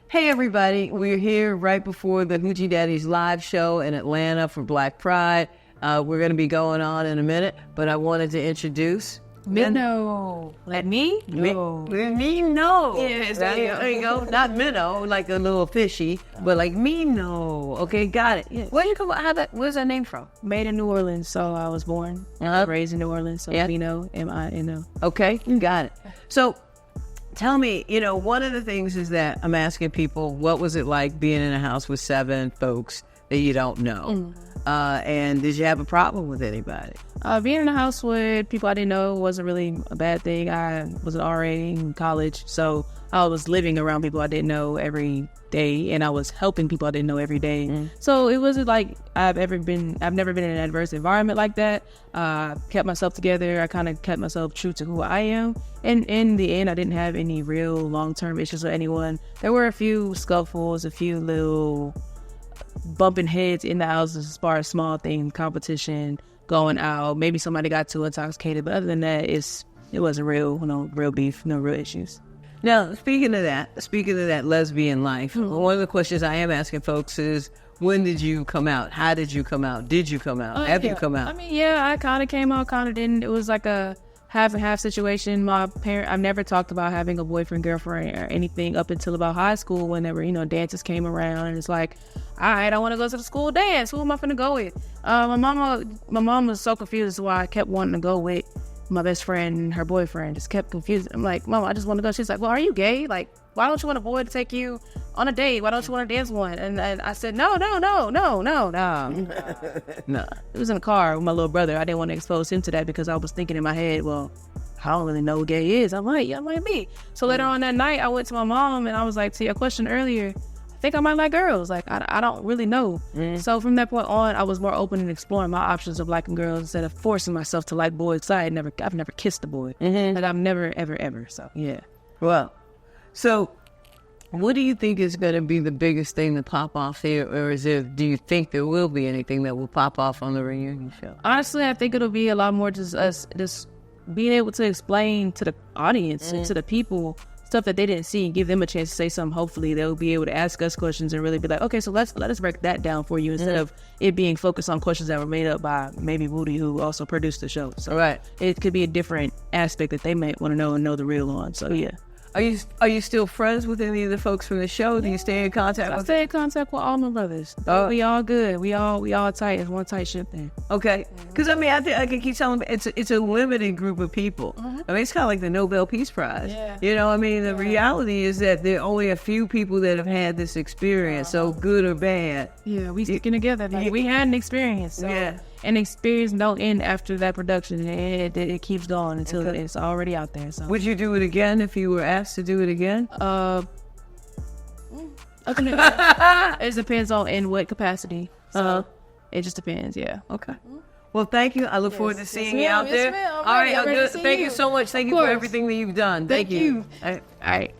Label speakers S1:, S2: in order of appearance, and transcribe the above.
S1: Hey everybody, we're here right before the Hoochie Daddies live show in Atlanta for Black Pride. We're going to be going on in a minute, but I wanted to introduce
S2: Mino. Like me? No.
S1: Mino.
S2: Yes,
S1: there you go. Not Mino, like a little fishy, but like Mino. Okay, got it.
S2: Yes.
S1: Where you come? Where's that name from?
S2: Made in New Orleans, so I was born, raised in New Orleans, so Mino, M-I-N-O.
S1: Okay, you got it. So tell me, one of the things is that I'm asking people, what was it like being in a house with 7 folks that you don't know? And did you have a problem with anybody?
S2: Being in a house with people I didn't know wasn't really a bad thing. I was an RA in college, so I was living around people I didn't know every day, and I was helping people I didn't know every day. So it wasn't like I've never been in an adverse environment like that. Kept myself together. I kind of kept myself true to who I am. And in the end, I didn't have any real long-term issues with anyone. There were a few scuffles, a few little bumping heads in the house as far as small things, competition, going out. Maybe somebody got too intoxicated, but other than that, it wasn't real beef, no real issues.
S1: Now, speaking of that lesbian life, one of the questions I am asking folks is, when did you come out? How did you come out? Did you come out? Have you come out?
S2: I mean, I kind of came out, kind of didn't. It was like a half and half situation. I've never talked about having a boyfriend, girlfriend, or anything up until about high school, whenever, dances came around, and it's like, all right, I want to go to the school dance. Who am I finna go with? My mom was so confused as to why I kept wanting to go with my best friend and her boyfriend. Just kept confused. I'm like, Mom, I just want to go. She's like, well, are you gay? Like, why don't you want a boy to take you on a date? Why don't you want to dance one? And I said, no.
S1: No.
S2: It was in the car with my little brother. I didn't want to expose him to that because I was thinking in my head, well, I don't really know what gay is. I might be. So later on that night, I went to my mom and I was like, to your question earlier, I think I might like girls. Like, I don't really know. So from that point on, I was more open and exploring my options of liking girls instead of forcing myself to like boys. So I've never kissed a boy. Like, I've never, ever. So, yeah.
S1: Well, so what do you think is going to be the biggest thing to pop off here? Or do you think there will be anything that will pop off on the reunion show?
S2: Honestly, I think it'll be a lot more just us just being able to explain to the audience and to the people stuff that they didn't see and give them a chance to say something. Hopefully they'll be able to ask us questions and really be like, okay, so let us break that down for you instead of it being focused on questions that were made up by maybe Woody, who also produced the show. So
S1: right.
S2: It could be a different aspect that they might want to know and know the real on. So yeah.
S1: Are you still friends with any of the folks from the show? Do you stay in contact with them?
S2: I stay in contact with all my brothers. We all good. We all tight. It's one tight ship there.
S1: Okay. Because I mean, I can keep telling it's a limited group of people. I mean, it's kind of like the Nobel Peace Prize.
S2: Yeah.
S1: I mean, the reality is that there are only a few people that have had this experience, so good or bad.
S2: Yeah, we sticking together. Like, we had an experience. So.
S1: Yeah.
S2: And experience don't end after that production. It keeps going until it's already out there. So.
S1: Would you do it again if you were asked to do it again?
S2: It depends on in what capacity. So it just depends. Yeah.
S1: Okay. Well, thank you. I look forward to seeing you out there.
S2: All
S1: right. Good. Thank you so much. Thank you for everything that you've done. Thank you.
S2: All right.